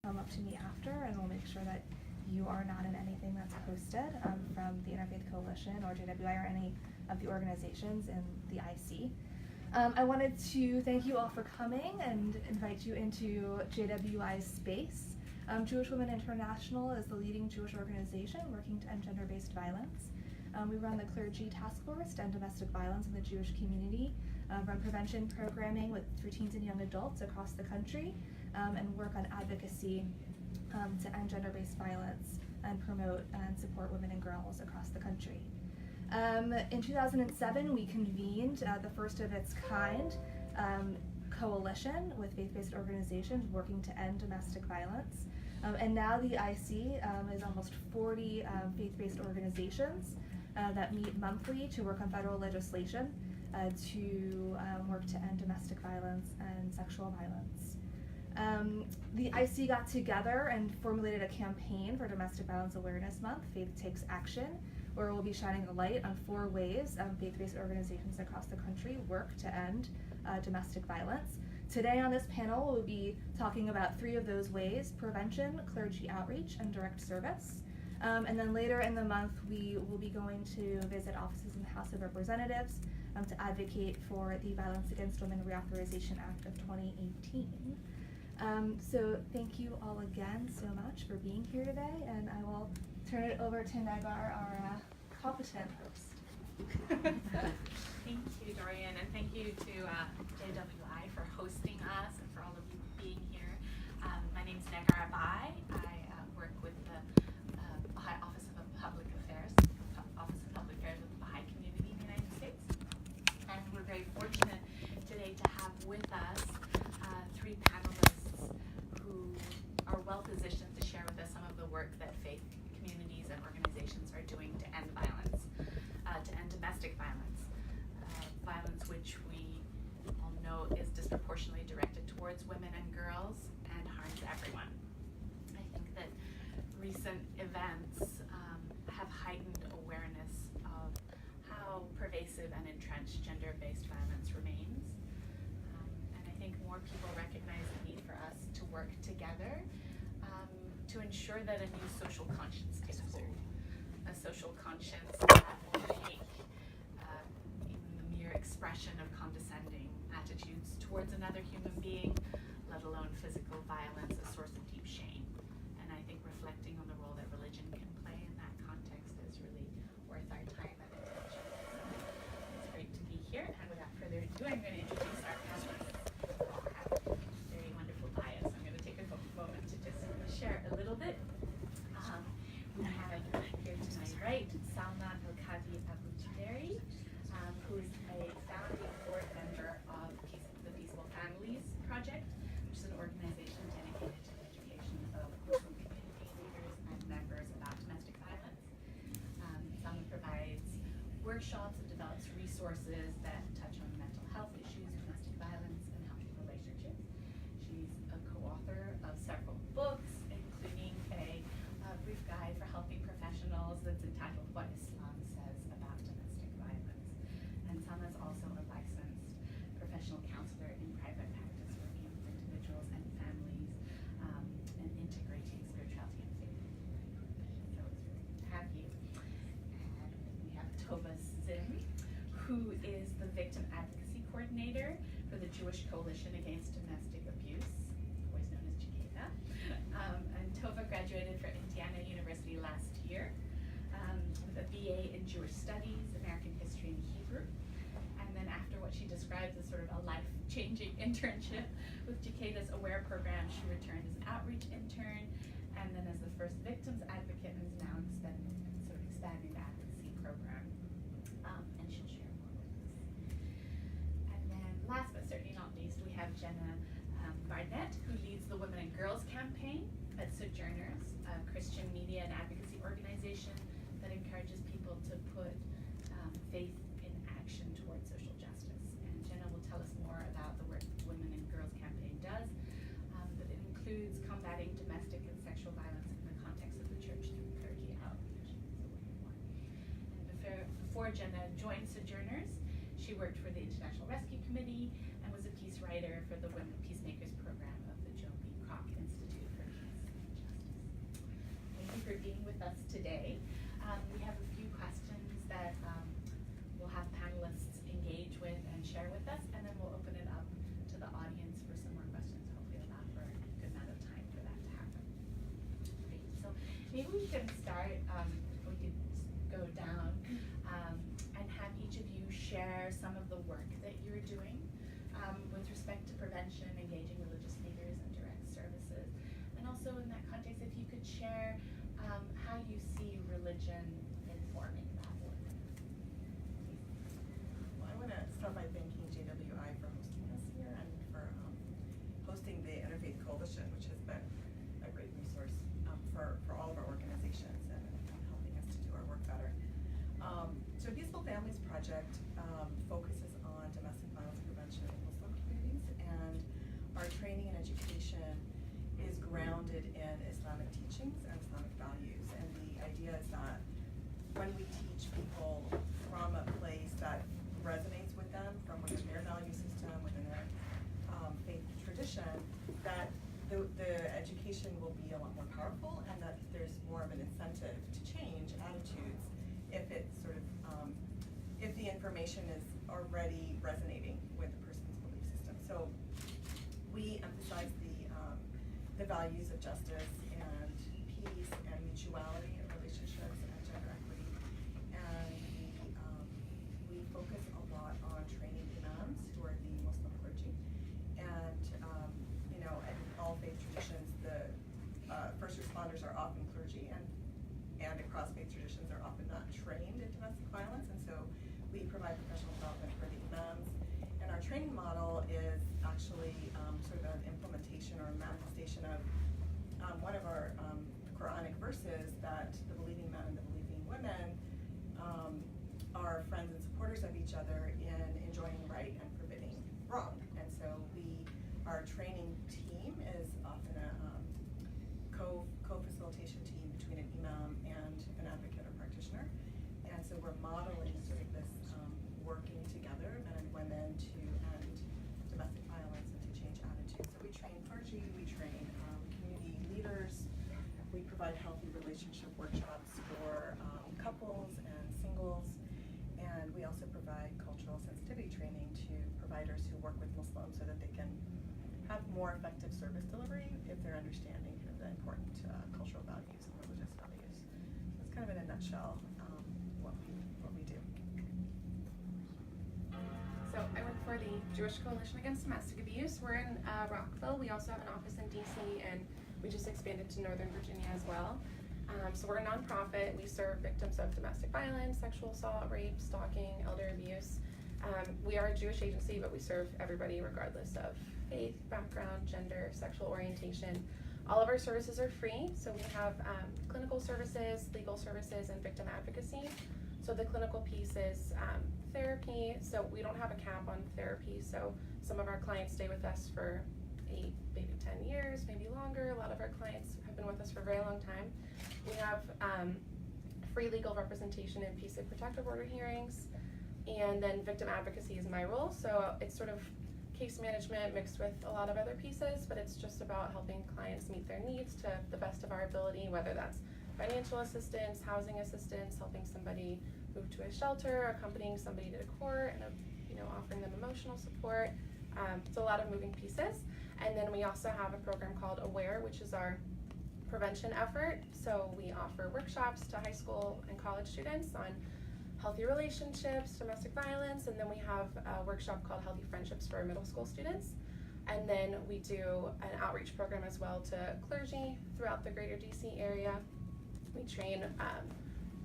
come up to me after, and we'll make sure that you are not in anything that's posted from the Interfaith Coalition or JWI or any of the organizations in the IC. I wanted to thank you all for coming and invite you into JWI's space. Jewish Women International is the leading Jewish organization working to end gender-based violence. We run the Clergy Task Force to end domestic violence in the Jewish community, run prevention programming for teens and young adults across the country, and work on advocacy to end gender-based violence and promote and support women and girls across the country. In 2007, we convened the first of its kind coalition with faith-based organizations working to end domestic violence. And now the IC is almost 40 faith-based organizations that meet monthly to work on federal legislation to work to end domestic violence and sexual violence. The IC got together and formulated a campaign for Domestic Violence Awareness Month, Faith Takes Action, where we'll be shining a light on 4 ways faith-based organizations across the country work to end domestic violence. Today on this panel, we'll be talking about 3 of those ways: prevention, clergy outreach, and direct service. And then later in the month, we will be going to visit offices in the House of Representatives to advocate for the Violence Against Women Reauthorization Act of 2018. So thank you all again so much for being here today, and I will turn it over to Negar, our competent host. Thank you, Dorian, and thank you to JWI for hosting us and for all of you being here. My name is Negar Abai. I work with the Baha'i Office of Public Affairs with the Baha'i community in the United States. And we're very fortunate today to have with us 3 panelists who are well positioned to share with us some of the work that faith communities and organizations are doing to end violence, to end domestic violence, violence which we all know is disproportionately directed towards women and girls and harms everyone. I think that recent events have heightened awareness of how pervasive and entrenched gender-based violence remains. And I think more people recognize the need for us to work together to ensure that a new social conscience takes hold. A social conscience that will make even the mere expression of condescending attitudes towards another human being, let alone physical violence, a source of deep shame. And I think reflecting on the role that religion can play in that context is really worth our time and attention. So it's great to be here, and without further ado, I'm going to introduce our panelists. They all have very wonderful bios. I'm going to take a moment to just share a little bit. We have here to my right, Salma El-Kadi Abu-Juderi, who is a founding board member of the Peaceful Families Project, which is an organization dedicated to the education of Muslim community leaders and members about domestic violence. Salma provides workshops and develops resources that touch on mental health issues, domestic violence, and healthy relationships. She's a co-author of several books, including a brief guide for helping professionals that's entitled What Islam Says About Domestic Violence. And Salma is also a licensed professional counselor in private practice, working with individuals and families and integrating spirituality and faith. So it's great to have you. And we have Tova Zim, who is the Victim Advocacy Coordinator for the Jewish Coalition Against Domestic Abuse, otherwise known as JCADA. And Tova graduated from Indiana University last year with a BA in Jewish Studies, American History, and Hebrew. And then after what she describes as sort of a life-changing internship with JCADA's AWARE program, she returned as an outreach intern, and then as the first victims advocate, and is now expanding the advocacy program. And she'll share more with us. And then last but certainly not least, we have Jenna Barnett, who leads the Women and Girls campaign at Sojourners, a Christian media and advocacy organization that encourages people to put faith in action towards social justice. And Jenna will tell us more about the work the Women and Girls campaign does, but it includes combating domestic and sexual violence in the context of the church through clergy outreach. And before Jenna joined Sojourners, she worked for the International Rescue Committee and was a peace writer for the Women Peacemakers program of the Joan B. Kroc Institute for Peace. for being with us today. We have a few questions that we'll have panelists engage with and share with us, and then we'll open it up to the audience for some more questions. Hopefully allow for a good amount of time for that to happen. Great. So maybe we can start, we could go down and have each of you share some of the work that you're doing with respect to prevention, engaging religious leaders and direct services. And also in that context, if you could share how you see religion informing that work. Well, I want to start by thanking JWI for hosting us here and for hosting the Interfaith Coalition, which has been a great resource for all of our organizations and helping us to do our work better. So Peaceful Families Project focuses on domestic violence prevention in Muslim communities, and our training and education is grounded in Islamic teachings and Islamic values. And the idea is that when we teach people from a place that resonates with them, from within their value system, within their faith tradition, that the education will be a lot more powerful, and that there's more of an incentive to change attitudes if it's sort of if the information is already resonating with the person's belief system. So we emphasize the values of justice and peace and mutuality in relationships and gender equity, and we focus a lot on training imams who are the Muslim clergy, and you know, in all faith traditions, the first responders are often clergy, and across faith traditions are often not trained in domestic violence, and so we provide professional development for the imams. And our training model is actually sort of an implementation or a manifestation of one of our Quranic verses, that the believing men and the believing women are friends and supporters of each other in enjoying right and forbidding wrong. And so our training team is often a co-facilitation team between an imam and an advocate or practitioner. And so we're modeling sort of this working together, men and women, to end domestic violence and to change attitudes. So we train clergy, we train community leaders, we provide healthy relationship workshops for couples and singles, and we also provide cultural sensitivity training to providers who work with Muslims so that they can have more effective service delivery if they're understanding kind of the important cultural values and religious values. So it's kind of in a nutshell what we do. So I work for the Jewish Coalition Against Domestic Abuse. We're in Rockville. We also have an office in DC, and we just expanded to Northern Virginia as well. So we're a nonprofit. We serve victims of domestic violence, sexual assault, rape, stalking, elder abuse. We are a Jewish agency, but we serve everybody regardless of faith, background, gender, sexual orientation. All of our services are free. So we have clinical services, legal services, and victim advocacy. So the clinical piece is therapy. So we don't have a cap on therapy. So some of our clients stay with us for 8, maybe 10 years, maybe longer. A lot of our clients have been with us for a very long time. We have free legal representation in peace and protective order hearings. And then victim advocacy is my role. So it's sort of case management mixed with a lot of other pieces, but it's just about helping clients meet their needs to the best of our ability, whether that's financial assistance, housing assistance, helping somebody move to a shelter, accompanying somebody to court, and offering them emotional support. It's a lot of moving pieces. And then we also have a program called AWARE, which is our prevention effort. So we offer workshops to high school and college students on healthy relationships, domestic violence, and then we have a workshop called Healthy Friendships for our middle school students. And then we do an outreach program as well to clergy throughout the greater DC area. We train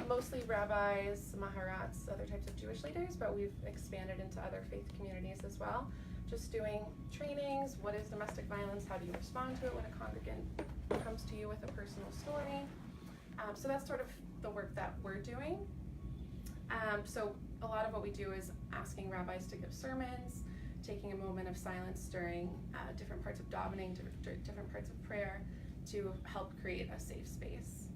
mostly rabbis, maharats, other types of Jewish leaders, but we've expanded into other faith communities as well. Just doing trainings, what is domestic violence, how do you respond to it when a congregant comes to you with a personal story. So that's sort of the work that we're doing. So a lot of what we do is asking rabbis to give sermons, taking a moment of silence during different parts of davening, different parts of prayer, to help create a safe space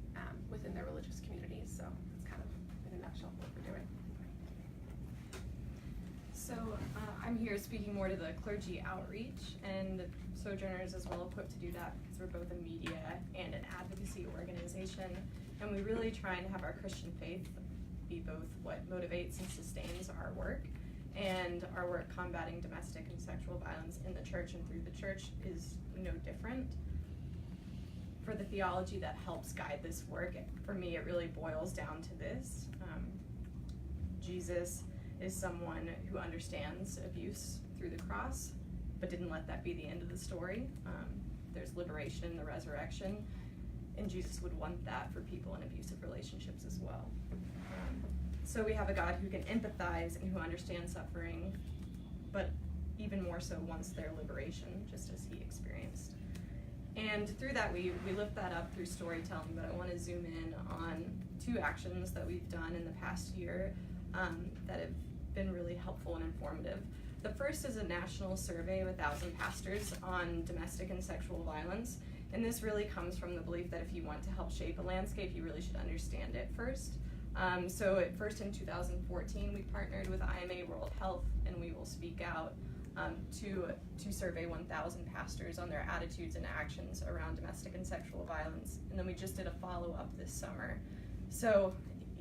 within their religious communities. So that's kind of in a nutshell what we're doing. So I'm here speaking more to the clergy outreach, and Sojourner is as well equipped to do that because we're both a media and an advocacy organization. orientation, and we really try and have our Christian faith be both what motivates and sustains our work, and our work combating domestic and sexual violence in the church and through the church is no different. For the theology that helps guide this work, for me it really boils down to this. Jesus is someone who understands abuse through the cross, but didn't let that be the end of the story. There's liberation in the resurrection, and Jesus would want that for people in abusive relationships as well. So we have a God who can empathize and who understands suffering, but even more so wants their liberation, just as he experienced. And through that, we lift that up through storytelling, but I want to zoom in on 2 actions that we've done in the past year that have been really helpful and informative. The first is a national survey of 1,000 pastors on domestic and sexual violence, and this really comes from the belief that if you want to help shape a landscape, you really should understand it first. So at first in 2014, we partnered with IMA World Health, and We Will Speak Out to survey 1,000 pastors on their attitudes and actions around domestic and sexual violence. And then we just did a follow-up this summer. So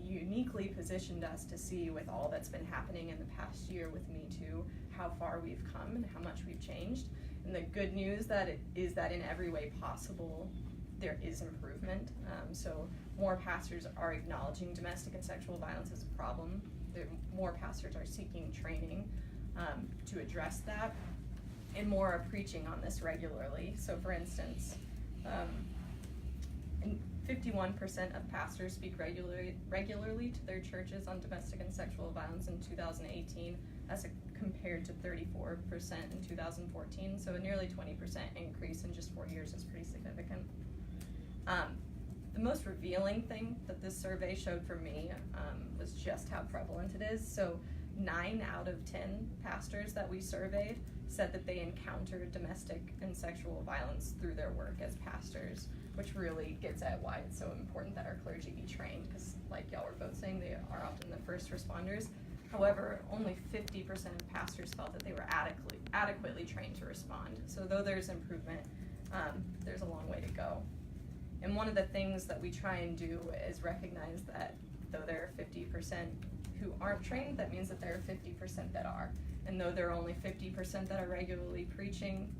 uniquely positioned us to see, with all that's been happening in the past year with Me Too, how far we've come and how much we've changed. And the good news is that in every way possible, there is improvement. So more pastors are acknowledging domestic and sexual violence as a problem. More pastors are seeking training to address that, and more are preaching on this regularly. So for instance, 51% of pastors speak regularly to their churches on domestic and sexual violence in 2018, as compared to 34% in 2014. So a nearly 20% increase in just 4 years is pretty significant. The most revealing thing that this survey showed for me was just how prevalent it is. So 9 out of 10 pastors that we surveyed said that they encountered domestic and sexual violence through their work as pastors, which really gets at why it's so important that our clergy be trained, because like y'all were both saying, they are often the first responders. However, only 50% of pastors felt that they were adequately trained to respond. So though there's improvement, there's a long way to go. And one of the things that we try and do is recognize that though there are 50% who aren't trained, that means that there are 50% that are. And though there are only 50% that are regularly preaching,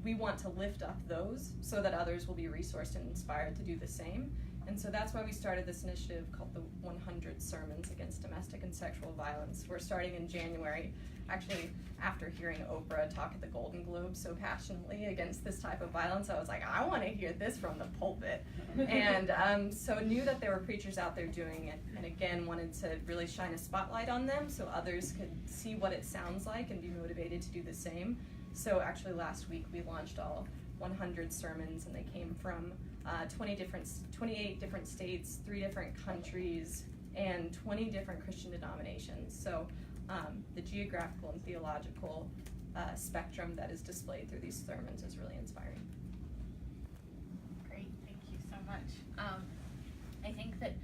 we want to lift up those so that others will be resourced and inspired to do the same. And so that's why we started this initiative called the 100 Sermons Against Domestic and Sexual Violence. We're starting in January, actually after hearing Oprah talk at the Golden Globes so passionately against this type of violence. I was like, I want to hear this from the pulpit. And so knew that there were preachers out there doing it, and again wanted to really shine a spotlight on them so others could see what it sounds like and be motivated to do the same. So actually last week we launched all 100 sermons, and they came from 28 different states, 3 different countries, and 20 different Christian denominations. So the geographical and theological spectrum that is displayed through these sermons is really inspiring. Great, thank you so much. I think that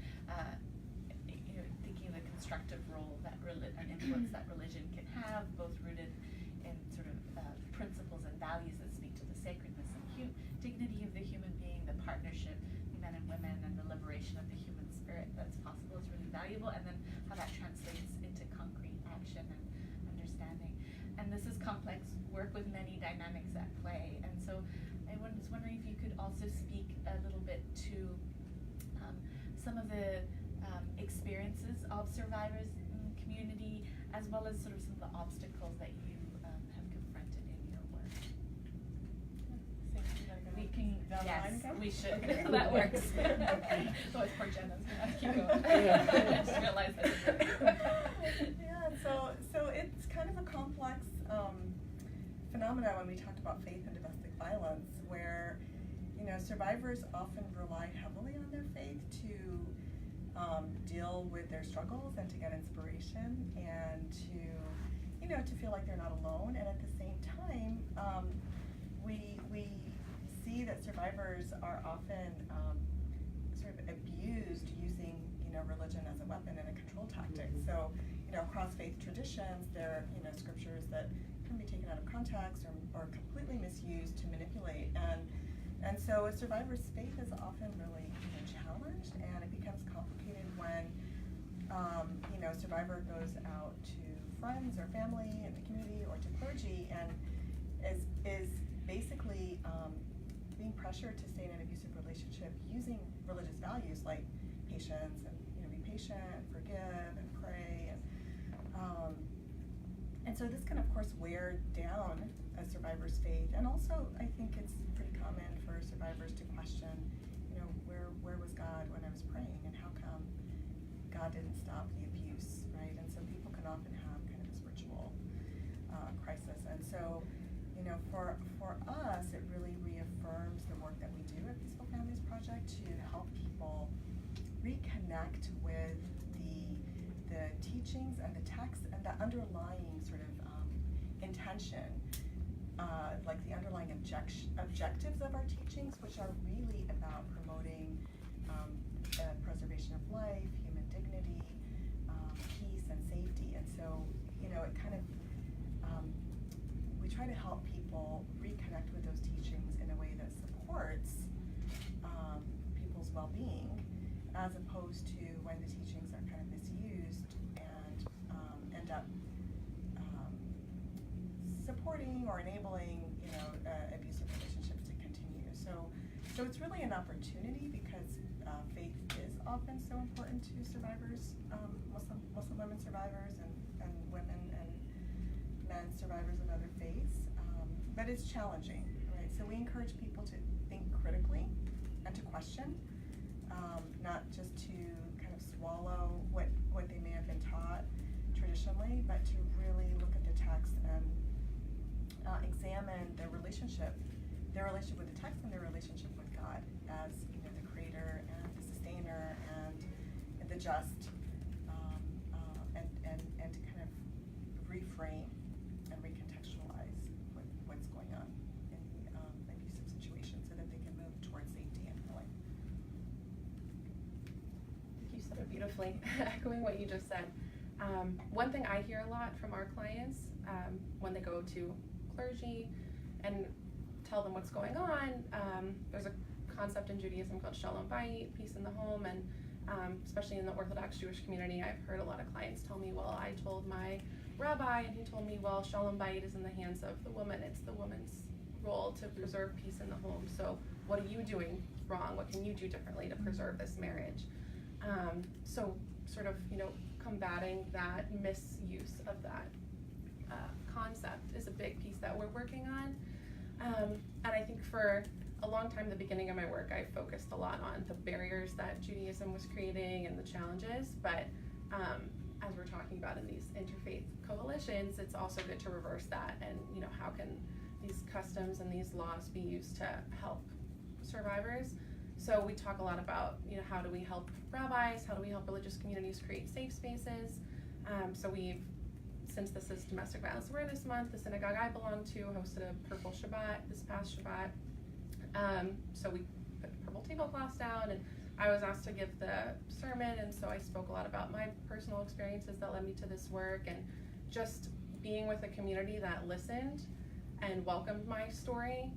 thinking of the constructive role that an influence that religion can have, both rooted in sort of principles and values that speak to the sacredness and dignity of the human being, the partnership, men and women, and the liberation of the human spirit that's possible is really valuable, and then how that translates into concrete action and understanding. And this is complex work with many dynamics at play, and so I was wondering if you could also speak a little bit to some of the experiences of survivors in the community, as well as sort of some of the obstacles that you have confronted in your work. We can, yes, we should. That works. Always poor Jenna's gonna keep going. I just realized that. Yeah, so it's kind of a complex phenomenon when we talked about faith and domestic violence, where survivors often rely heavily on their faith to deal with their struggles and to get inspiration and to feel like they're not alone. And at the same time, we see that survivors are often sort of abused using religion as a weapon and a control tactic. So across faith traditions, there are scriptures that can be taken out of context or completely misused to manipulate. And And so a survivor's faith is often really challenged, and it becomes complicated when a survivor goes out to friends or family in the community or to clergy and is basically being pressured to stay in an abusive relationship using religious values like patience and be patient and forgive and pray and so this can of course wear down a survivor's faith, and also I think it's pretty common for survivors to question where was God when I was praying, and how come God didn't stop the abuse, right? And so people can often have kind of a spiritual crisis, and so for us it really reaffirms the work that we do at Peaceful Families Project to help people reconnect with the teachings and the text and the underlying sort of intention, like the underlying objectives of our teachings, which are really about promoting preservation of life, human dignity, peace and safety. And so, it kind of, we try to help people reconnect with those teachings in a way that supports people's well-being, as opposed to when the teachings are kind of misused and end up supporting or enabling abusive relationships to continue. So it's really an opportunity because faith is often so important to survivors, Muslim women survivors and women and men survivors of other faiths, but it's challenging, right? So we encourage people to think critically and to question, not just to kind of swallow what they may have been taught traditionally, but to really look at the text and examine their relationship with the text and their relationship with God as the creator and the sustainer and the just, and to kind of reframe and recontextualize what's going on in the abusive situation so that they can move towards safety and healing. You said it beautifully, echoing what you just said. One thing I hear a lot from our clients when they go to clergy and tell them what's going on, there's a concept in Judaism called Shalom Bayit, peace in the home, and especially in the Orthodox Jewish community, I've heard a lot of clients tell me, well, I told my rabbi and he told me, well, Shalom Bayit is in the hands of the woman. It's the woman's role to preserve peace in the home. So what are you doing wrong? What can you do differently to preserve this marriage? So sort of, combating that misuse of that concept is a big piece that we're working on. And I think for a long time, the beginning of my work, I focused a lot on the barriers that Judaism was creating and the challenges, but as we're talking about in these interfaith coalitions, it's also good to reverse that and, how can these customs and these laws be used to help survivors? So we talk a lot about, how do we help rabbis, how do we help religious communities create safe spaces? So we've, since this is Domestic Violence Awareness Month, the synagogue I belong to hosted a Purple Shabbat this past Shabbat. So we put the purple tablecloths down, and I was asked to give the sermon, and so I spoke a lot about my personal experiences that led me to this work, and just being with a community that listened and welcomed my story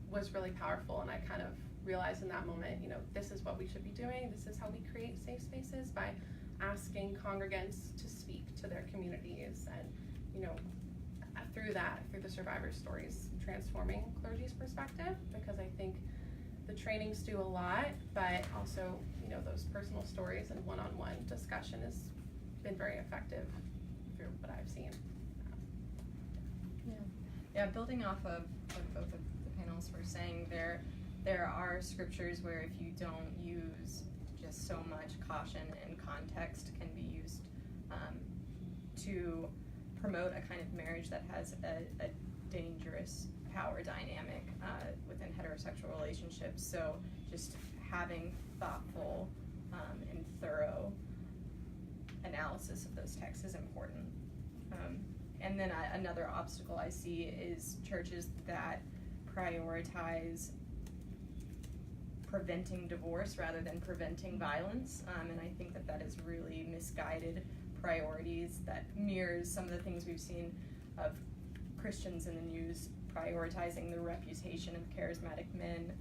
was really powerful. And I kind of realized in that moment, this is what we should be doing. This is how we create safe spaces, by asking congregants to speak to their communities, and through the survivor stories, transforming clergy's perspective, because I think the trainings do a lot, but also those personal stories and one-on-one discussion has been very effective through what I've seen. Yeah, building off of what both of the panelists were saying, there are scriptures where if you don't use just so much caution and context can be used to promote a kind of marriage that has a dangerous power dynamic within heterosexual relationships. So just having thoughtful and thorough analysis of those texts is important. And then another obstacle I see is churches that prioritize preventing divorce rather than preventing violence, and I think that is really misguided priorities that mirrors some of the things we've seen of Christians in the news prioritizing the reputation of charismatic men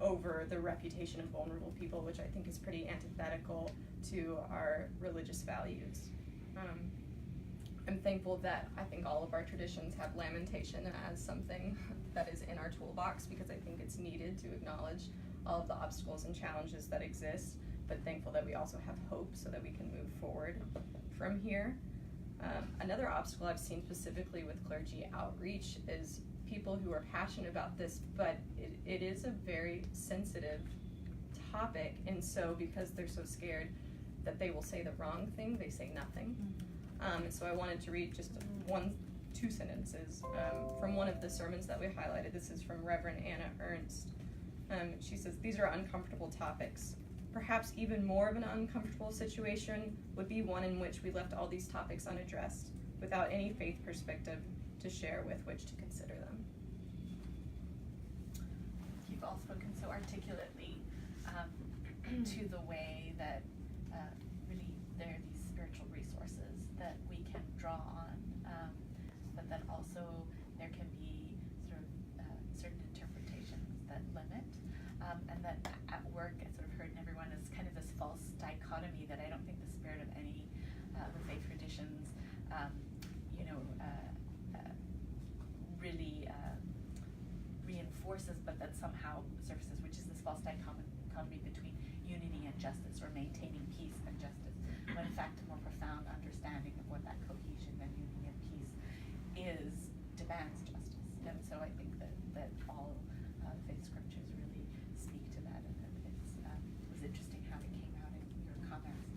over the reputation of vulnerable people, which I think is pretty antithetical to our religious values. I'm thankful that I think all of our traditions have lamentation as something that is in our toolbox, because I think it's needed to acknowledge all of the obstacles and challenges that exist, but thankful that we also have hope so that we can move forward from here. Another obstacle I've seen specifically with clergy outreach is people who are passionate about this, but it is a very sensitive topic, and so because they're so scared that they will say the wrong thing, they say nothing. So I wanted to read just two sentences from one of the sermons that we highlighted. This is from Reverend Anna Ernst. She says, "These are uncomfortable topics. Perhaps even more of an uncomfortable situation would be one in which we left all these topics unaddressed, without any faith perspective to share with which to consider them." You've all spoken so articulately to the way that really there are these spiritual resources that we can draw on, but then also there can be sort of certain interpretations that limit, and that at work I sort of heard in everyone is kind of this false dichotomy that I don't think the spirit of any of the faith traditions really reinforces, but that somehow surfaces, which is this false dichotomy between unity and justice, or maintaining peace and justice, when in fact a more profound understanding of what that cohesion and unity and peace is demands justice. And so I think that all faith scriptures really speak to that, and it was interesting how it came out in your comments.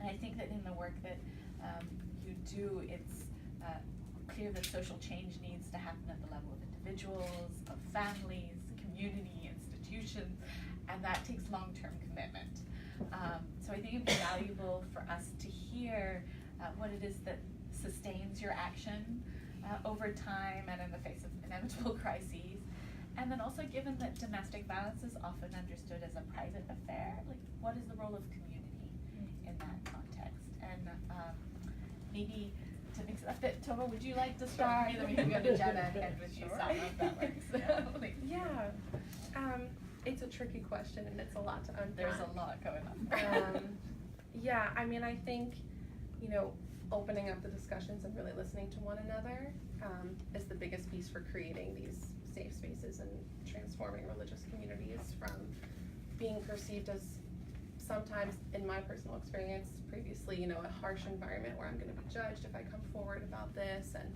And I think that in the work that you do, it's clear that social change needs to happen at the level of individuals, of families, community, institutions, and that takes long-term commitment. So I think it'd be valuable for us to hear what it is that sustains your action over time and in the face of inevitable crises. And then also, given that domestic violence is often understood as a private affair, like, what is the role of community in that context? And maybe to mix it up a bit, Tova, would you like to start? And then we can go to Jenna and end with you, Sama, if that works. Yeah. It's a tricky question, and it's a lot to unpack. There's a lot going on. Yeah, I mean, I think, opening up the discussions and really listening to one another is the biggest piece for creating these safe spaces and transforming religious communities from being perceived as, sometimes in my personal experience previously, a harsh environment where I'm going to be judged if I come forward about this, and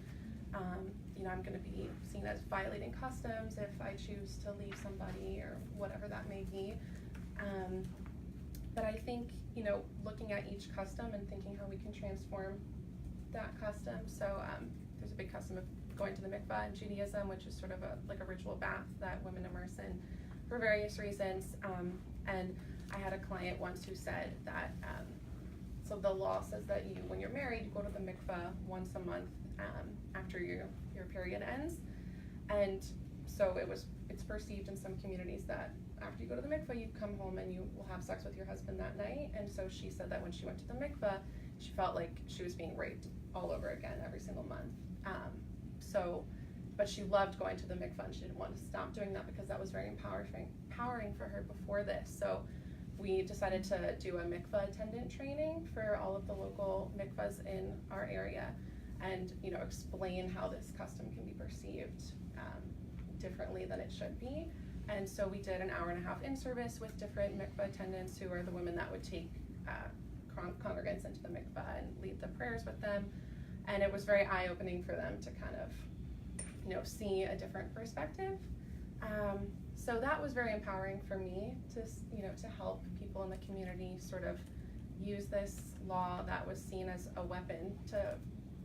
I'm going to be seen as violating customs if I choose to leave somebody, or whatever that may be. But I think, looking at each custom and thinking how we can transform that custom. So there's a big custom of going to the mikvah in Judaism, which is sort of like a ritual bath that women immerse in for various reasons. And I had a client once who said that, so the law says that when you're married, you go to the mikvah once a month after your period ends. And so it's perceived in some communities that after you go to the mikvah, you come home and you will have sex with your husband that night. And so she said that when she went to the mikvah, she felt like she was being raped all over again every single month. But she loved going to the mikvah, and she didn't want to stop doing that because that was very empowering for her before this. So we decided to do a mikvah attendant training for all of the local mikvahs in our area, and explain how this custom can be perceived differently than it should be. And so we did an hour-and-a-half in-service with different mikvah attendants, who are the women that would take congregants into the mikvah and lead the prayers with them. And it was very eye-opening for them to kind of see a different perspective. So that was very empowering for me to help people in the community sort of use this law that was seen as a weapon to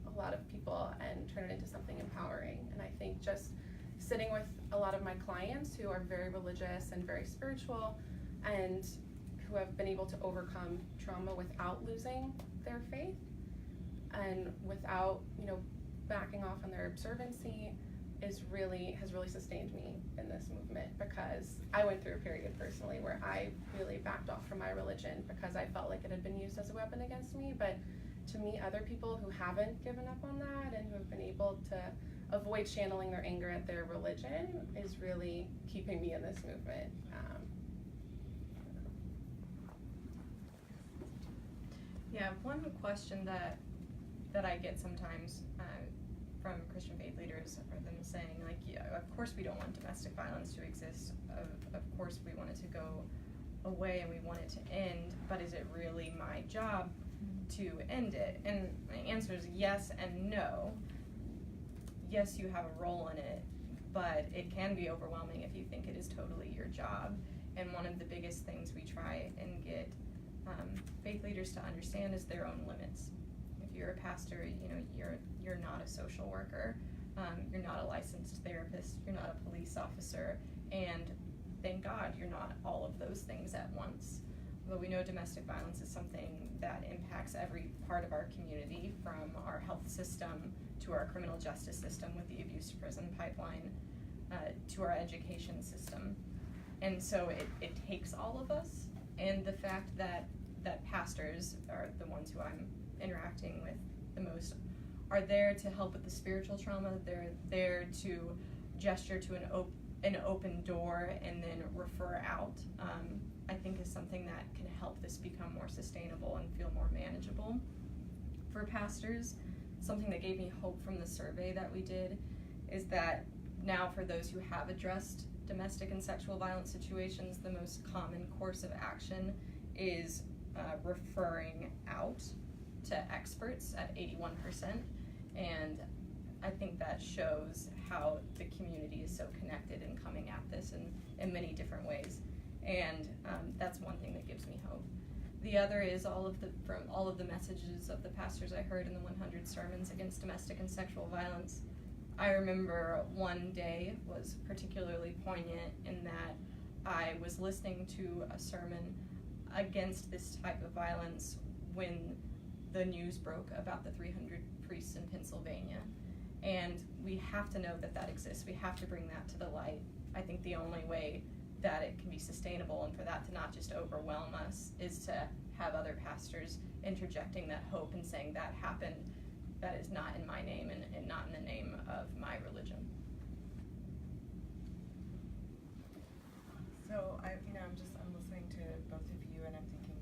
a lot of people and turn it into something empowering. And I think just sitting with a lot of my clients who are very religious and very spiritual, and who have been able to overcome trauma without losing their faith, and without backing off on their observancy, has really sustained me in this movement, because I went through a period personally where I really backed off from my religion because I felt like it had been used as a weapon against me. But to meet other people who haven't given up on that and who have been able to avoid channeling their anger at their religion is really keeping me in this movement. Yeah, one question that I get sometimes from Christian faith leaders are them saying, like, yeah, of course we don't want domestic violence to exist. Of course we want it to go away and we want it to end, but is it really my job to end it? And my answer is yes and no. Yes, you have a role in it, but it can be overwhelming if you think it is totally your job. And one of the biggest things we try and get faith leaders to understand is their own limits. If you're a pastor, you're not a social worker, you're not a licensed therapist, you're not a police officer, and thank God you're not all of those things at once. But we know domestic violence is something that impacts every part of our community, from our health system to our criminal justice system with the abuse to prison pipeline, to our education system. And so it takes all of us, and the fact that pastors are the ones who I'm interacting with the most are there to help with the spiritual trauma. They're there to gesture to an open door and then refer out, I think is something that can help this become more sustainable and feel more manageable for pastors. Something that gave me hope from the survey that we did is that now, for those who have addressed domestic and sexual violence situations, the most common course of action is referring out to experts at 81%. And I think that shows how the community is so connected and coming at this in many different ways. And that's one thing that gives me hope. The other is from all of the messages of the pastors I heard in the 100 sermons against domestic and sexual violence. I remember one day was particularly poignant in that I was listening to a sermon against this type of violence when the news broke about the 300 priests in Pennsylvania. And we have to know that exists. We have to bring that to the light. I think the only way that it can be sustainable and for that to not just overwhelm us is to have other pastors interjecting that hope and saying that happened, that is not in my name and not in the name of my religion. So I'm listening to both of you, and I'm thinking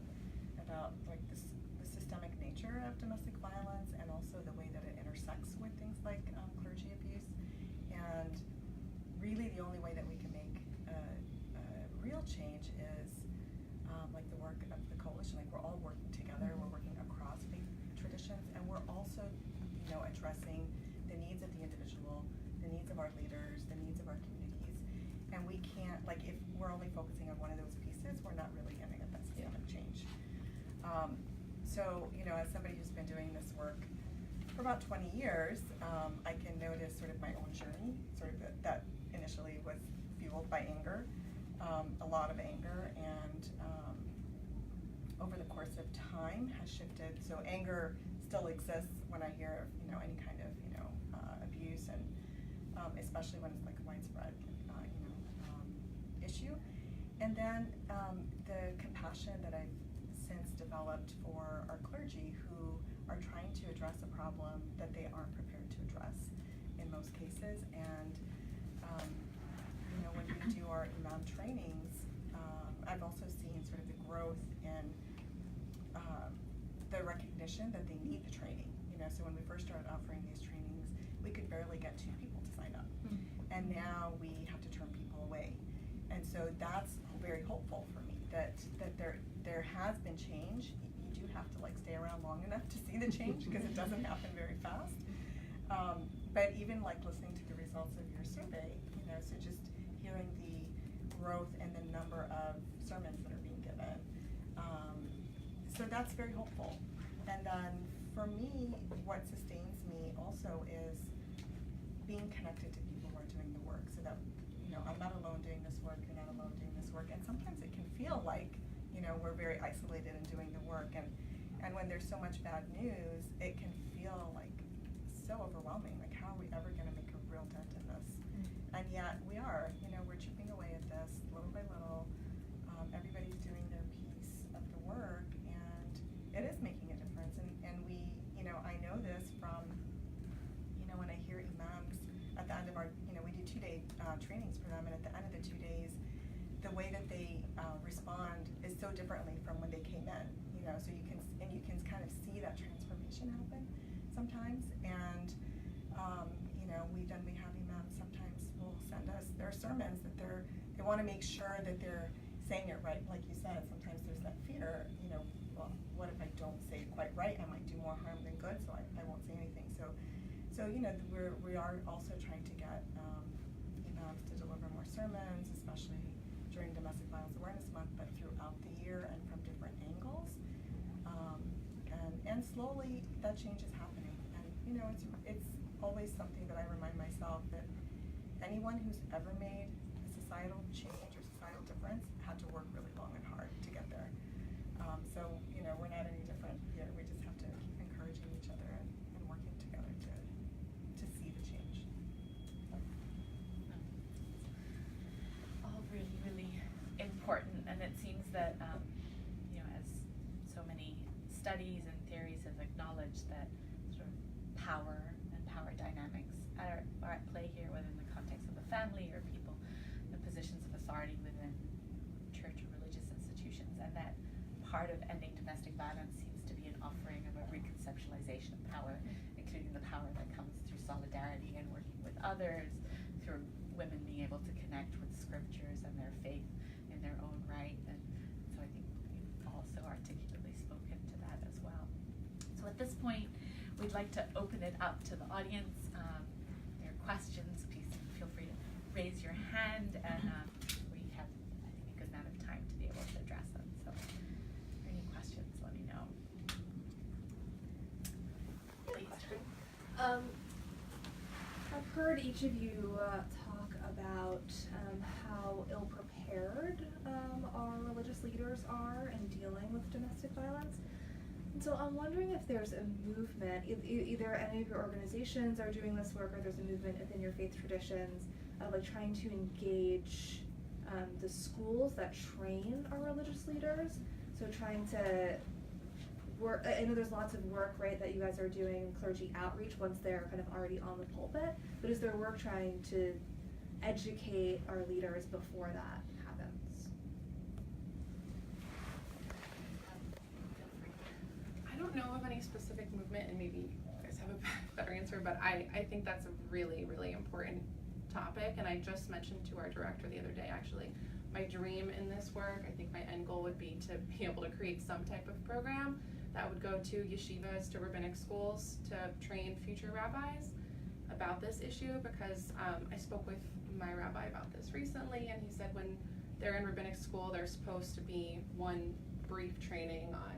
about like the systemic nature of domestic violence, and also the way that it intersects with things like clergy abuse. And really, the only way that we can make real change is like the work of the coalition. Like, we're all working together. We're working across faith traditions, and we're also, addressing the needs of the individual, the needs of our leaders, the needs of our communities. And we can't, like, if we're only focusing on one of those pieces, we're not really going to get that systemic change. So, as somebody who's been doing this work for about 20 years, I can notice sort of my own journey, sort of that initially was fueled by anger, a lot of anger, and over the course of time has shifted. So anger still exists when I hear, any kind of, abuse, and especially when it's like a widespread, issue. And then the compassion that I've since developed for our clergy who are trying to address a problem that they aren't prepared to address in most cases. And when we do our imam trainings, I've also seen sort of the growth in the recognition that they need the training. So when we first started offering these trainings, we could barely get 2 people to sign up. And now we have to turn people away. And so that's very hopeful for me that there has been change. You do have to stay around long enough to see the change because it doesn't happen very fast. But even listening to the results of your survey, so just hearing the growth and the number of sermons that are being given. So that's very hopeful. And then for me, what sustains me also is being connected to people who are doing the work, so that I'm not alone doing this work, you're not alone doing this work. And sometimes it can feel like we're very isolated in doing the work, and when there's so much bad news, it can feel so overwhelming. How are we ever going to make a real dent in this? And yet we are. We're chipping away at this little by little. Everybody's doing their piece of the work, and it is making a difference. And we respond is so differently from when they came in, you know, so you can kind of see that transformation happen sometimes. And you know, we have imams sometimes will send us their sermons that they want to make sure that they're saying it right. Like you said, sometimes there's that fear, you know, well, what if I don't say it quite right? I might do more harm than good, so I won't say anything. So you know, we are also trying to get imams to deliver more sermons, especially during Domestic Violence Awareness Month, but throughout the year and from different angles. And slowly that change is happening. And you know, it's always something that I remind myself that anyone who's ever made a societal change or societal difference had to work really long and hard to get there. So you know, we're not any different here. We just have to keep encouraging each other and working together to see the change. All really, really important, and it seems that you know, as so many studies and theories have acknowledged, that sort of power and power dynamics are at play here, whether in the context of the family or people in positions of authority within church or religious institutions, and that part of ending domestic violence seems to be an offering of a reconceptualization of power, including the power that comes through solidarity and working with others, through women being able to connect with scriptures and their faith in their own right. And so I think you've also articulately spoken to that as well. So at this point, we'd like to open it up to the audience. There are questions, please feel free to raise your hand, and we have, I think, a good amount of time to be able to address them. So if there are any questions, let me know. Please. I've heard each of you talk about how ill-prepared our religious leaders are in dealing with domestic violence. And so I'm wondering if there's a movement, either any of your organizations are doing this work, or there's a movement within your faith traditions of like trying to engage the schools that train our religious leaders. So trying to work, I know there's lots of work, right, that you guys are doing, clergy outreach once they're kind of already on the pulpit, but is there work trying to educate our leaders before that happens? I don't know of any specific movement, and maybe you guys have a better answer, but I think that's a really, really important topic. And I just mentioned to our director the other day, actually, my dream in this work, I think my end goal would be to be able to create some type of program that would go to yeshivas, to rabbinic schools, to train future rabbis about this issue, because I spoke with my rabbi about this recently, and he said when they're in rabbinic school, there's supposed to be one brief training on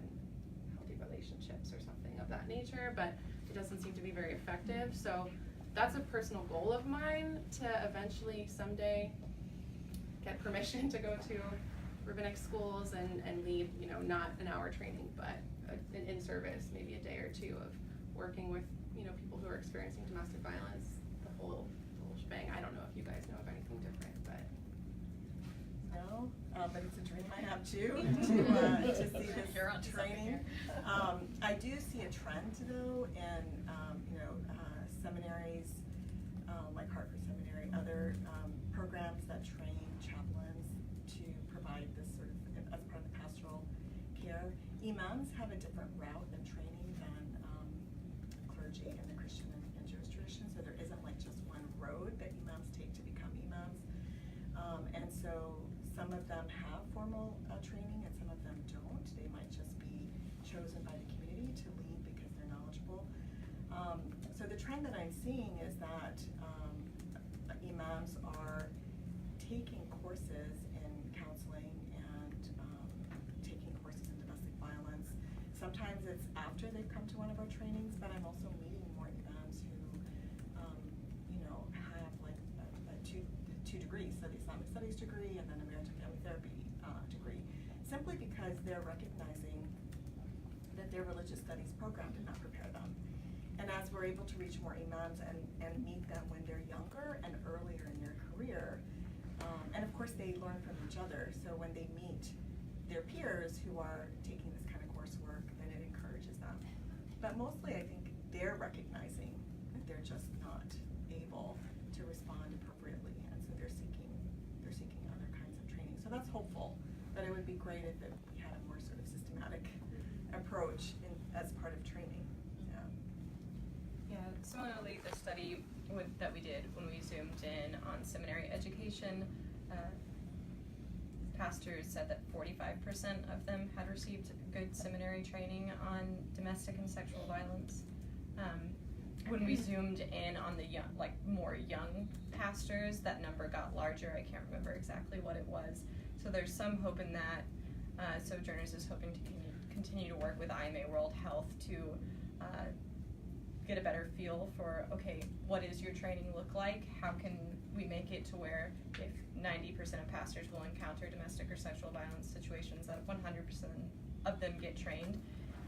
healthy relationships or something of that nature, but it doesn't seem to be very effective. So that's a personal goal of mine, to eventually someday get permission to go to rabbinic schools and lead, you know, not an hour training, but an in-service, maybe a day or two of working with, you know, people who are experiencing domestic violence, the whole shebang. I don't know if you guys know of anything different, but. No, but it's a dream I have too, to see this training. I do see a trend though in, you know, seminaries, like Hartford Seminary, other programs that train chaplains to provide this sort of, as part of the pastoral care. Imams have a different route and training than clergy in the Christian and Jewish tradition, so there isn't like just one road that imams take to become imams. And so some of them have formal training and some of them don't. They might just be chosen by the community to lead because they're knowledgeable. So the trend that I'm seeing is that imams are taking courses in counseling and taking courses in domestic violence. Sometimes it's after they've come to one of our trainings, but I'm also meeting more imams who, you know, have like two degrees, so the Islamic Studies degree and then a marriage and family therapy degree, simply because they're recognizing that their religious studies program did not prepare them. And as we're able to reach more imams and meet them when they're younger and earlier in their career, and of course they learn from each other, so when they meet their peers who are taking this kind of coursework, then it encourages them. But mostly I think they're recognizing that they're just not able to respond appropriately, and so they're seeking other kinds of training. So that's hopeful but it would be great if we had a more sort of systematic approach as part of training. Yeah, similarly, the study that we did when we zoomed in on seminary education, pastors said that 45% of them had received good seminary training on domestic and sexual violence. When we zoomed in on the young, more young pastors, that number got larger. I can't remember exactly what it was. So there's some hope in that. Sojourners is hoping to continue to work with IMA World Health to get a better feel for, okay, what does your training look like? How can we make it to where if 90% of pastors will encounter domestic or sexual violence situations, that 100% of them get trained,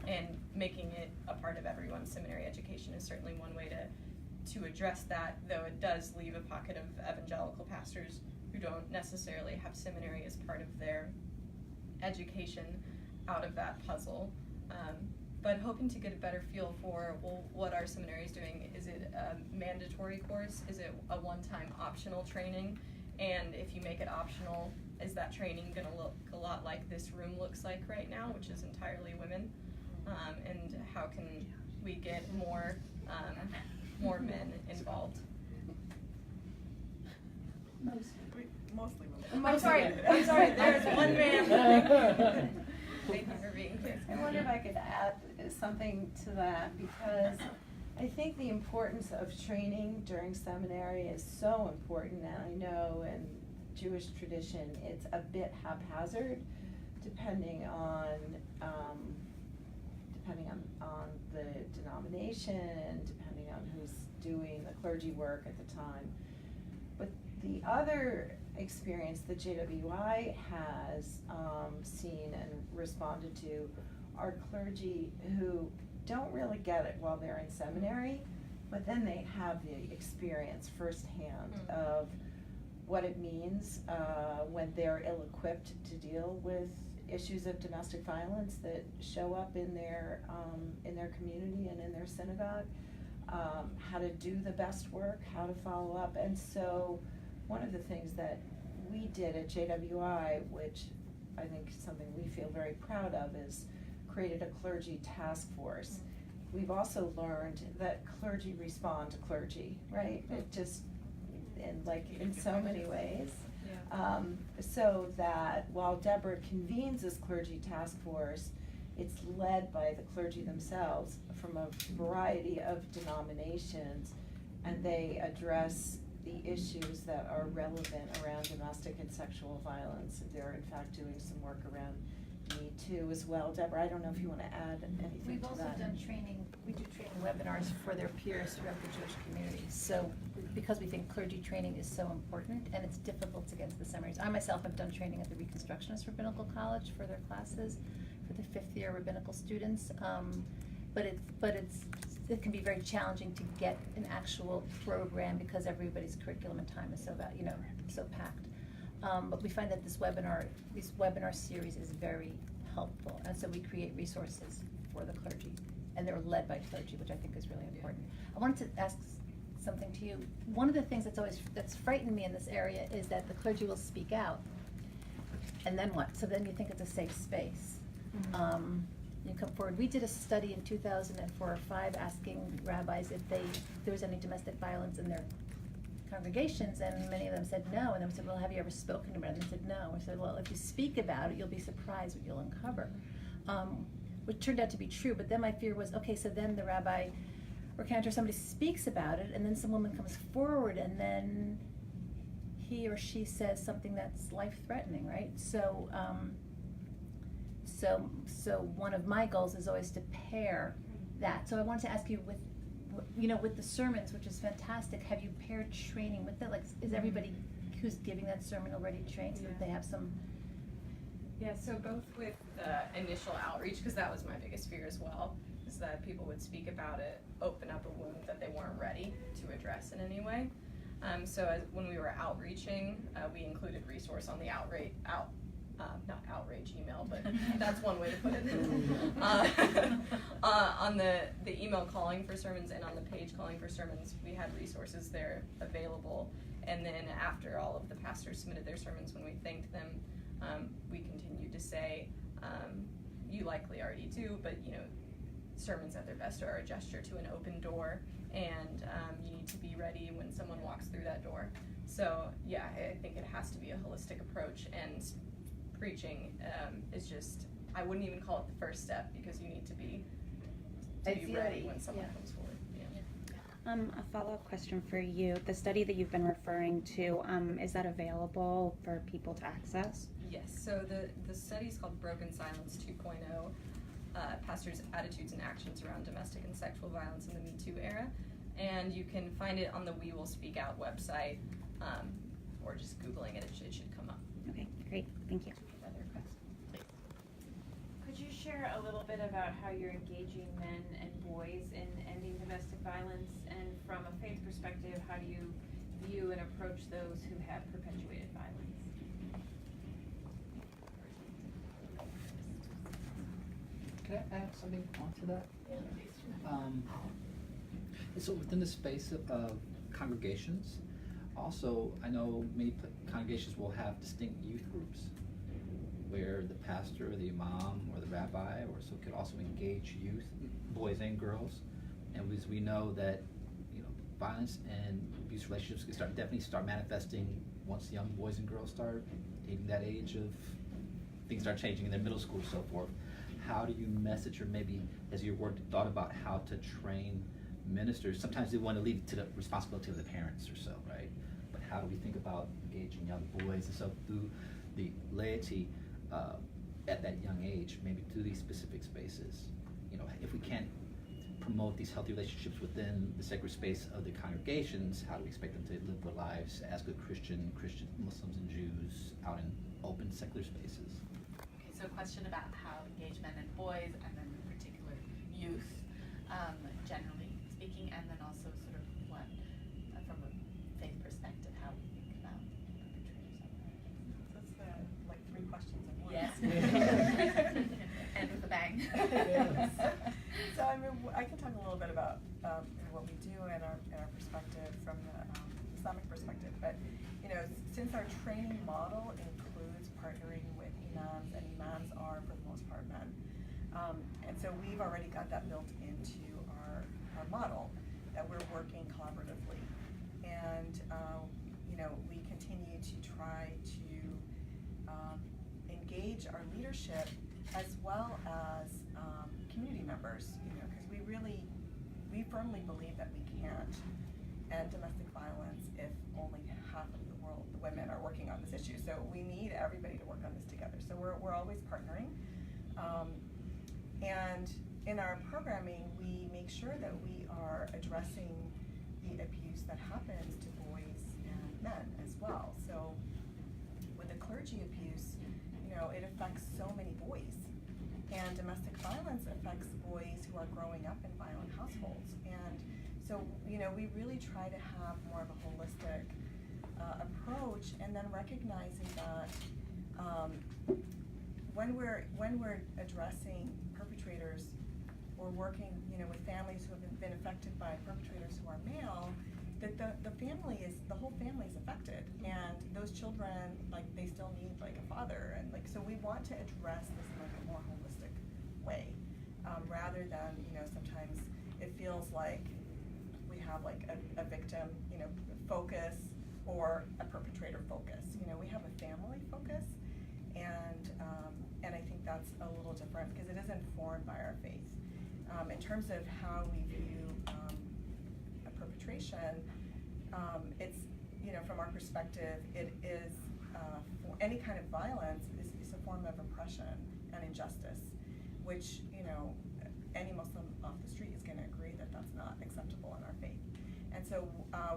and making it a part of everyone's seminary education is certainly one way to address that, though it does leave a pocket of evangelical pastors who don't necessarily have seminary as part of their education out of that puzzle. But hoping to get a better feel for, well, what our seminary is doing. Is it a mandatory course? Is it a one-time optional training? And if you make it optional, is that training going to look a lot like this room looks like right now, which is entirely women? And how can we get more men involved? Mostly women. I'm sorry, there's one man. Thank you for being here. I wonder if I could add something to that, because I think the importance of training during seminary is so important, and I know in Jewish tradition it's a bit haphazard depending on the denomination, depending on who's doing the clergy work at the time. But the other experience that JWI has seen and responded to are clergy who don't really get it while they're in seminary, but then they have the experience firsthand of what it means when they're ill-equipped to deal with issues of domestic violence that show up in their community and in their synagogue, how to do the best work, how to follow up. And so one of the things that we did at JWI, which I think is something we feel very proud of, is created a clergy task force. We've also learned that clergy respond to clergy, right? It just, in so many ways. Yeah. So that while Deborah convenes this clergy task force, it's led by the clergy themselves from a variety of denominations, and they address the issues that are relevant around domestic and sexual violence. They're in fact doing some work around Me Too as well. Deborah, I don't know if you want to add anything We've to also that. done training, we do training webinars for their peers throughout the Jewish community. So because we think clergy training is so important and it's difficult to get to the seminaries. I myself have done training at the Reconstructionist Rabbinical College for their classes for the 5th year rabbinical students. But it can be very challenging to get an actual program because everybody's curriculum and time is so packed. But we find that this webinar series is very helpful, and so we create resources for the clergy, and they're led by clergy, which I think is really important. I wanted to ask something to you. One of the things that's frightened me in this area is that the clergy will speak out, and then what? So then you think it's a safe space. Mm-hmm. You come forward. We did a study in 2004 or 5 asking rabbis if there was any domestic violence in their congregations, and many of them said no. And then we said, well, have you ever spoken about it? And they said no. We said, well, if you speak about it, you'll be surprised what you'll uncover. Which turned out to be true, but then my fear was, okay, so then the rabbi or cantor, somebody speaks about it, and then some woman comes forward, and then he or she says something that's life-threatening, right? So one of my goals is always to pair that. So I wanted to ask you, with the sermons, which is fantastic, have you paired training with it? Like, is everybody who's giving that sermon already trained so that they have some? Yeah, so both with the initial outreach, because that was my biggest fear as well, is that people would speak about it, open up a wound that they weren't ready to address in any way. When we were outreaching, we included resource on the not outrage email, but that's one way to put it. On the email calling for sermons and on the page calling for sermons, we had resources there available. And then after all of the pastors submitted their sermons, when we thanked them, we continued say, you likely already do, but sermons at their best are a gesture to an open door, and you need to be ready when someone walks through that door. So yeah, I think it has to be a holistic approach, and preaching is just, I wouldn't even call it the first step, because you need to be ready when someone comes forward. A follow-up question for you. The study that you've been referring to, is that available for people to access? Yes, so the study is called Broken Silence 2.0, Pastors' Attitudes and Actions Around Domestic and Sexual Violence in the Me Too Era, and you can find it on the We Will Speak Out website, or just Googling it, it should come up. Okay, great, thank you. Other questions? Could you share a little bit about how you're engaging men and boys in ending domestic violence, and from a faith perspective, how do you view and approach those who have perpetuated violence? Can I add something onto that? So within the space of congregations, also I know many congregations will have distinct youth groups where the pastor or the imam or the rabbi or so could also engage youth, boys and girls. And as we know that violence and abuse relationships can definitely start manifesting once young boys and girls start hitting that age of things start changing in their middle school and so forth. How do you message, or maybe has your word thought about how to train ministers? Sometimes they want to leave it to the responsibility of the parents or so, right? But how do we think about engaging young boys and so through the laity at that young age, maybe through these specific spaces? If we can't promote these healthy relationships within the sacred space of the congregations, how do we expect them to live their lives as good Christians, Muslims, and Jews out in open secular spaces? Okay, so a question about how engage men and boys, and then in particular youth, generally speaking, and then also sort of what, from a faith perspective, how we think about perpetrators of violence. So that's like 3 questions in one. Yes. And with a bang. So I mean, I can talk a little bit about what we do and our perspective from the Islamic perspective. But since our training model includes partnering with imams, and imams are for the most part men, and so we've already got that built into our model that we're working collaboratively, and we continue to try to engage our leadership as well as community members, because we firmly believe that we can't end domestic violence if only half of the world, the women, are working on this issue. So we need everybody to work on this together. So we're always partnering. And in our programming, we make sure that we are addressing the abuse that happens to boys and men as well. So with the clergy abuse, it affects so many boys. And domestic violence affects boys who are growing up in violent households. And so, we really try to have more of a holistic approach, and then recognizing that when we're addressing perpetrators or working, with families who have been affected by perpetrators who are male, that the whole family is affected, and those children, they still need a father, and so we want to address this in a more holistic way, rather than sometimes it feels like we have a victim focus or a perpetrator focus. We have a family focus, and I think that's a little different because it is informed by our faith. In terms of how we view a perpetration, it's from our perspective, it is for any kind of violence is a form of oppression and injustice, which any Muslim off the street is going to agree that that's not acceptable in our faith. And so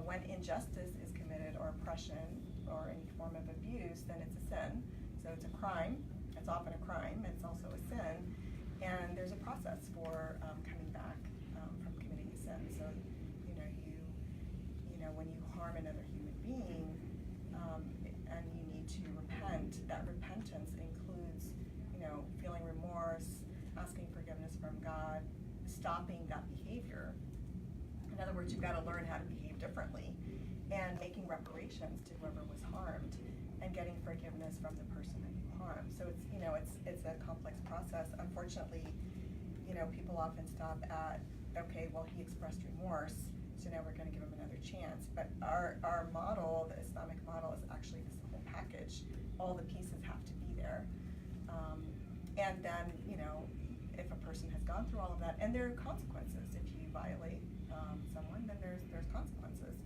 when injustice is committed, or oppression, or any form of abuse, then it's a sin. So it's a crime. It's often a crime. It's also a sin. And there's a process for coming back from committing a sin. So when you harm another human being, and you need to repent, that repentance includes feeling remorse, asking forgiveness from God, stopping that behavior. In other words, you've got to learn how to behave differently, and making reparations to whoever was harmed, and getting forgiveness from the person that you harmed. So it's it's a complex process. Unfortunately, you know, people often stop at, okay, well, he expressed remorse, so now we're gonna give him another chance. But our model, the Islamic model, is actually this whole package. All the pieces have to be there. And then, you know, if a person has gone through all of that, and there are consequences. If you violate someone, then there's consequences,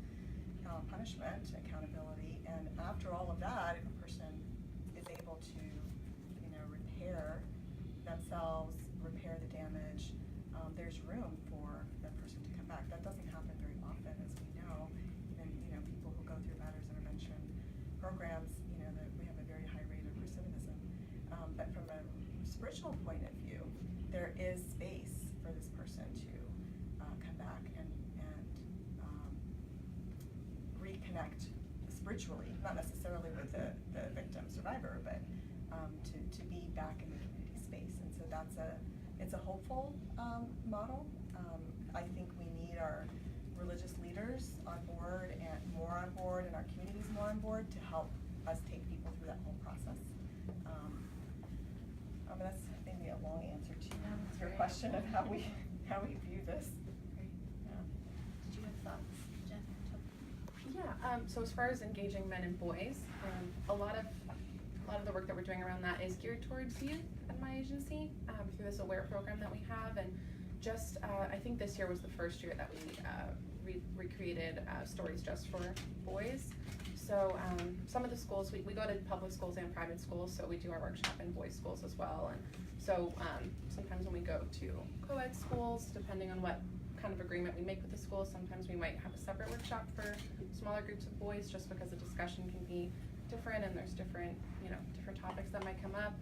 punishment, accountability, and after all of that, if a person is able to, you know, repair themselves, repair the damage, there's room for that person to come back. That doesn't happen very often, as we know. Even, you know, people who go through matters intervention programs, you know, that we have a very high rate of recidivism. But from a spiritual point of view, there is space for this person to come back and reconnect spiritually, not necessarily with the victim survivor, but to be back in the community space. And so it's a hopeful model. I think we need our religious leaders on board and more on board, and our communities more on board to help us take people through that whole process. That's maybe a long answer to your question of how we view this. Yeah. Did you have thoughts, Jen? Yeah, so as far as engaging men and boys, a lot of the work that we're doing around that is geared towards youth at my agency, through this AWARE program that we have. And just, I think this year was the first year that we recreated stories just for boys. So some of the schools, we go to public schools and private schools, so we do our workshop in boys' schools as well. And so sometimes when we go to co-ed schools, depending on what kind of agreement we make with the school, sometimes we might have a separate workshop for smaller groups of boys, just because the discussion can be different and there's different, you know, different topics that might come up.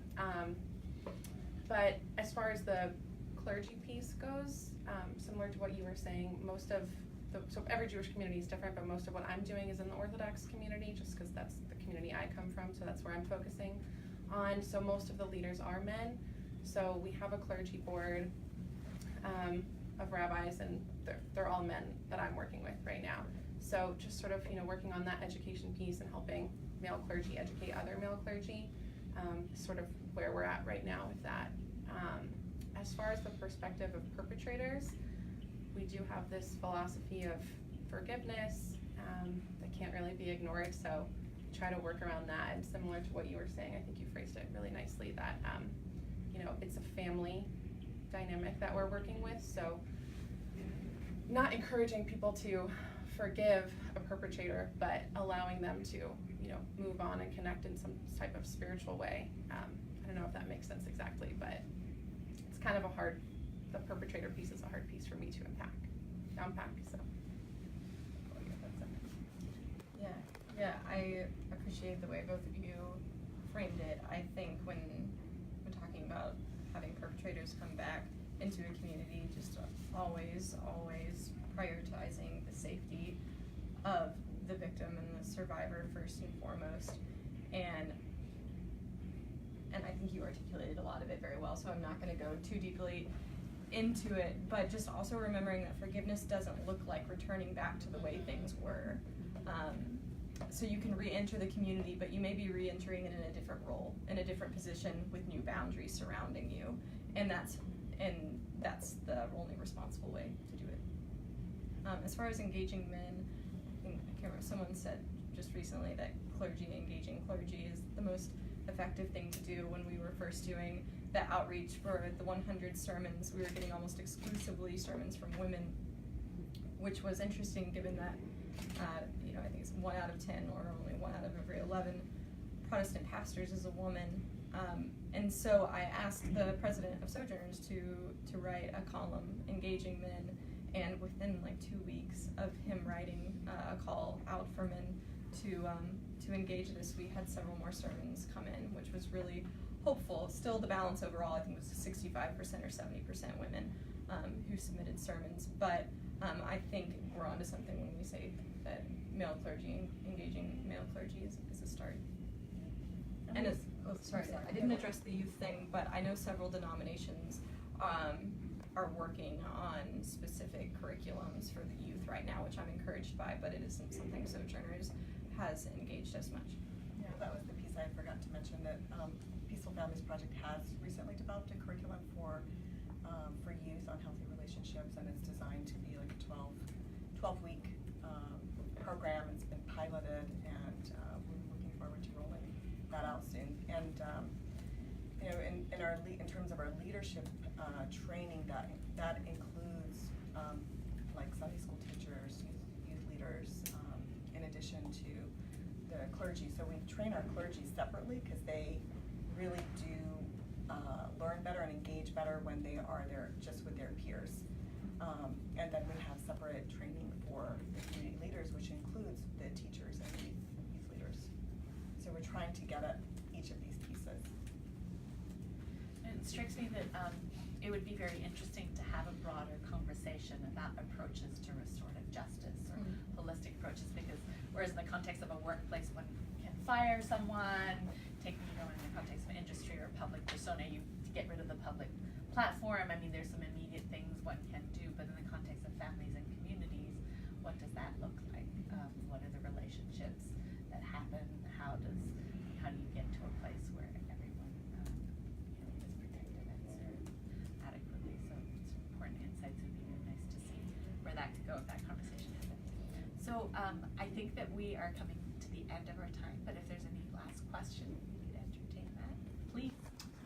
But as far as the clergy piece goes, similar to what you were saying, so every Jewish community is different, but most of what I'm doing is in the Orthodox community, just because that's the community I come from, so that's where I'm focusing on. So most of the leaders are men. So we have a clergy board of rabbis, and they're all men that I'm working with right now. So just sort of, you know, working on that education piece and helping male clergy educate other male clergy, sort of where we're at right now with that. As far as the perspective of perpetrators, we do have this philosophy of forgiveness that can't really be ignored, so we try to work around that. And similar to what you were saying, I think you phrased it really nicely, that you know, it's a family dynamic that we're working with, so not encouraging people to forgive a perpetrator, but allowing them to, you know, move on and connect in some type of spiritual way. I don't know if that makes sense exactly, but it's kind of the perpetrator piece is a hard piece for me to unpack, so. Yeah, I appreciate the way both of you framed it. I think when talking about having perpetrators come back into a community, just always prioritizing the safety of the victim and the survivor first and foremost. And I think you articulated a lot of it very well, so I'm not going to go too deeply into it, but just also remembering that forgiveness doesn't look like returning back to the way things were. So you can re-enter the community, but you may be re-entering it in a different role, in a different position with new boundaries surrounding you, and that's the only responsible way to do it. As far as engaging men, I can't remember, someone said just recently that engaging clergy is the most effective thing to do. When we were first doing the outreach for the 100 sermons, we were getting almost exclusively sermons from women, which was interesting given that, you know, I think it's 1 out of 10 or only 1 out of every 11 Protestant pastors is a woman. And so I asked the president of Sojourners to write a column engaging men, and within like 2 weeks of him writing a call out for men to engage this, we had several more sermons come in, which was really hopeful. Still, the balance overall, I think, was 65% or 70% women who submitted sermons. But I think we're onto something when we say that male clergy, engaging male clergy is a start. And it's, sorry, I didn't address the youth thing, but I know several denominations are working on specific curriculums for the youth right now, which I'm encouraged by, but it isn't something Sojourners has engaged as much. Yeah, that was the piece I forgot to mention, that Peaceful Families Project has recently developed a curriculum for youth on healthy relationships, and it's designed to be like a 12-week program. It's been piloted, and we're looking forward to rolling that out soon. And you know, in terms of our leadership training, that includes like Sunday school teachers, youth leaders, in addition to the clergy. So we train our clergy separately because they really do learn better and engage better when they are there just with their peers. And then we have separate training for the community leaders, which includes the teachers and youth leaders. So we're trying to get at each of these pieces. And it strikes me that it would be very interesting to have a broader conversation about approaches to restorative justice or holistic approaches, because whereas in the context of a workplace, one can fire someone, in the context of industry or public persona, you get rid of the public platform. I mean, there's some immediate things one can do, but in the context of families and communities, what does that look like? What are the relationships that happen? How do you get to a place where everyone is protected and served adequately? So it's important insights. It would be really nice to see where that could go if that conversation happens. So I think that we are coming to the end of our time, but if there's any last question, we could entertain that. Please.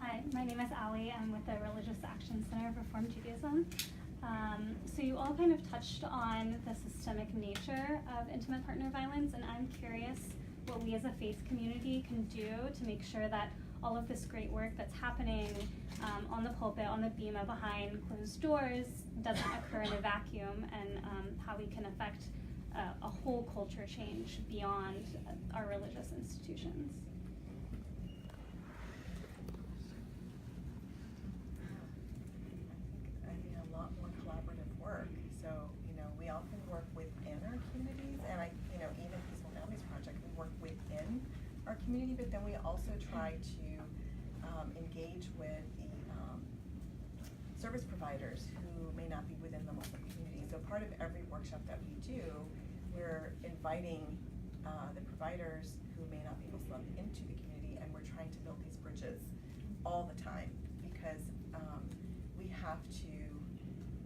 Hi, my name is Ali. I'm with the Religious Action Center of Reformed Judaism. So you all kind of touched on the systemic nature of intimate partner violence, and I'm curious what we as a faith community can do to make sure that all of this great work that's happening on the pulpit, on the bema, behind closed doors doesn't occur in a vacuum, and how we can affect a whole culture change beyond our religious institutions. I think a lot more collaborative work. So, we often work within our communities, and even Peaceful Families Project, we work within our community, but then we also try to engage with the service providers who may not be within the Muslim community. So part of every workshop that we do, we're inviting the providers who may not be Muslim into the community, and we're trying to build these bridges all the time, because we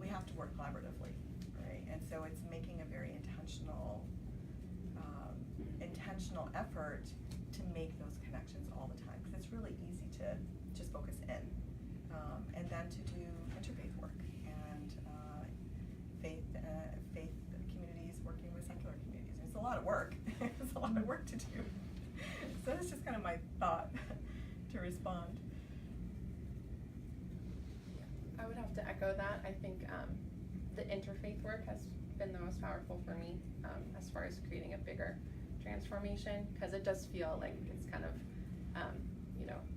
have to work collaboratively, right? And so it's making a very intentional effort to make those connections all the time, because it's really easy to just focus in, and then to do interfaith work and faith communities working with secular communities. It's a lot of work. It's a lot of work to do. So that's just kind of my thought to respond. I would have to echo that. I think the interfaith work has been the most powerful for me as far as creating a bigger transformation, because it does feel like it's kind of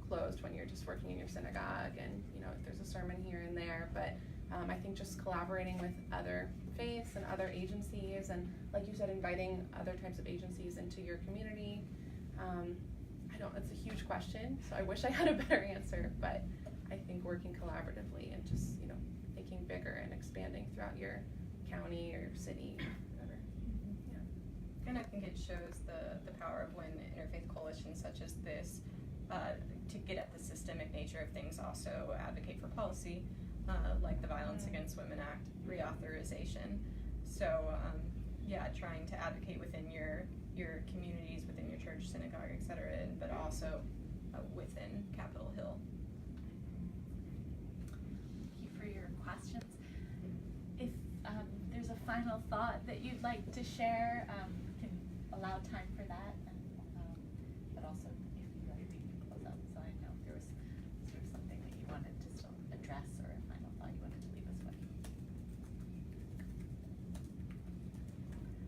closed when you're just working in your synagogue and if there's a sermon here and there. But I think just collaborating with other faiths and other agencies, and like you said, inviting other types of agencies into your community. It's a huge question, so I wish I had a better answer, but I think working collaboratively and just thinking bigger and expanding throughout your county or your city, whatever. Yeah. And I think it shows the power of when Interfaith Coalitions such as this, to get at the systemic nature of things, also advocate for policy, like the Violence Against Women Act reauthorization. So, trying to advocate within your communities, within your church, synagogue, etc., but also within Capitol Hill. Thank you for your questions. If there's a final thought that you'd like to share, we can allow time for that, and, but also if you'd like, we can close up. So I know if there was sort of something that you wanted to still address, or a final thought you wanted to leave us with.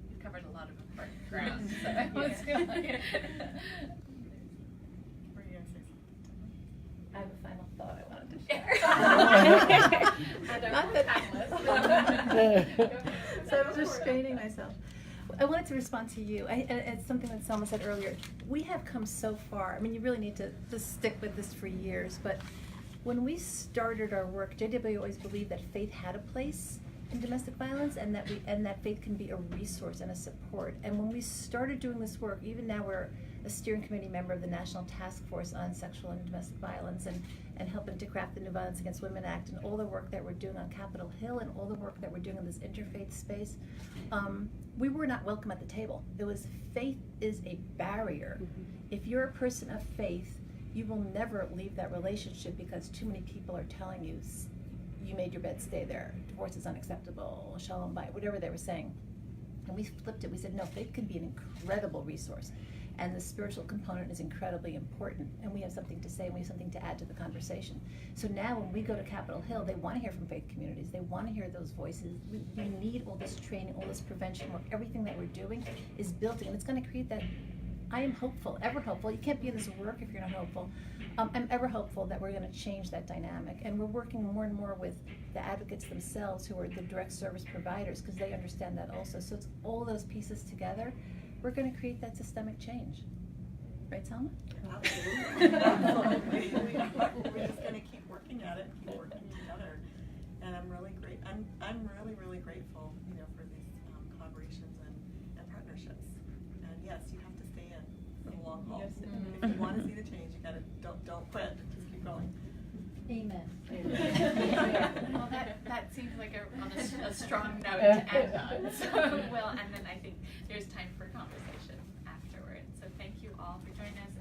We've covered a lot of important ground, so let's go. I have a final thought I wanted to share. So I was restraining myself. I wanted to respond to you. It's something that Selma said earlier. We have come so far. I mean, you really need to stick with this for years. But when we started our work, JW always believed that faith had a place in domestic violence, and that faith can be a resource and a support. And when we started doing this work, even now we're a steering committee member of the National Task Force on Sexual and Domestic Violence, and helping to craft the New Violence Against Women Act, and all the work that we're doing on Capitol Hill, and all the work that we're doing in this interfaith space, we were not welcome at the table. It was, faith is a barrier. If you're a person of faith, you will never leave that relationship because too many people are telling you, you made your bed, stay there, divorce is unacceptable, shalom bayit, whatever they were saying. And we flipped it, we said, no, faith can be an incredible resource. And the spiritual component is incredibly important, and we have something to say, and we have something to add to the conversation. So now when we go to Capitol Hill, they want to hear from faith communities, they want to hear those voices. We need all this training, all this prevention work, everything that we're doing is building, and it's going to create that. I am hopeful, ever hopeful. You can't be in this work if you're not hopeful. I'm ever hopeful that we're going to change that dynamic, and we're working more and more with the advocates themselves who are the direct service providers, because they understand that also. So it's all those pieces together. We're going to create that systemic change. Right, Salma? Absolutely. Absolutely. We're just going to keep working at it, keep working together. And I'm really really grateful, for these collaborations and partnerships. And yes, you have to stay in for the long haul. Yes. If you want to see the change, you gotta don't quit. Just keep going. Amen. Well, that seems like a strong note to end on. So, and then I think there's time for conversation afterwards. So thank you all for joining us.